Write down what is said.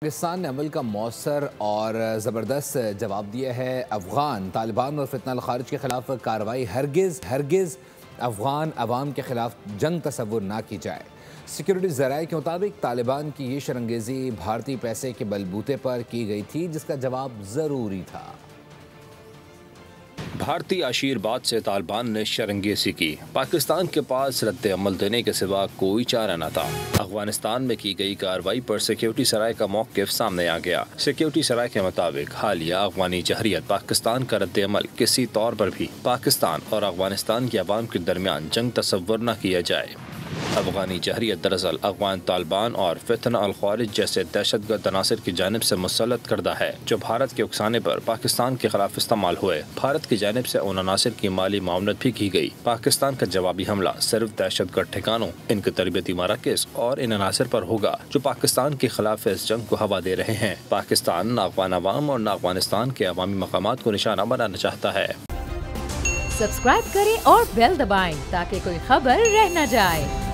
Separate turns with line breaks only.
پاکستان نے عمل کا مؤثر اور زبردست جواب دیا ہے۔ افغان طالبان اور فتنہ الخارج کے خلاف کارروائی ہرگز افغان عوام کے خلاف جنگ تصور نہ کی جائے۔ سیکیورٹی ذرائع کے مطابق طالبان کی یہ شرنگیزی بھارتی پیسے کے بلبوتے پر کی گئی تھی، جس کا جواب ضروری تھا۔
بھارتی آشیرواد سے طالبان نے شرنگیزی کی۔ پاکستان کے پاس رد عمل دینے کے سوا کوئی چارہ نہ تھا۔ افغانستان میں کی گئی کارروائی پر سیکیورٹی سرائے کا موقف سامنے آ گیا۔ سیکیورٹی سرائے کے مطابق حالیہ افغانی جہریت پاکستان کا رد عمل کسی طور پر بھی پاکستان اور افغانستان کے عوام کے درمیان جنگ تصور نہ کیا جائے۔ افغانی جہریت دراصل افغان طالبان اور فتنہ الخوارج جیسے دہشت گرد عناصر کی جانب سے مسلط کردہ ہے، جو بھارت کے اکسانے پر پاکستان کے خلاف استعمال ہوئے۔ بھارت کی جانب سے ان عناصر کی مالی معاونت بھی کی گئی۔ پاکستان کا جوابی حملہ صرف دہشت گرد ٹھکانوں، ان کے تربیتی مراکز اور ان عناصر پر ہوگا جو پاکستان کے خلاف اس جنگ کو ہوا دے رہے ہیں۔ پاکستان نہ افغان عوام اور نہ افغانستان کے عوامی مقامات کو نشانہ بنانا چاہتا ہے۔
سبسکرائب کریں اور بیل دبائیں تاکہ کوئی خبر رہ نہ جائے۔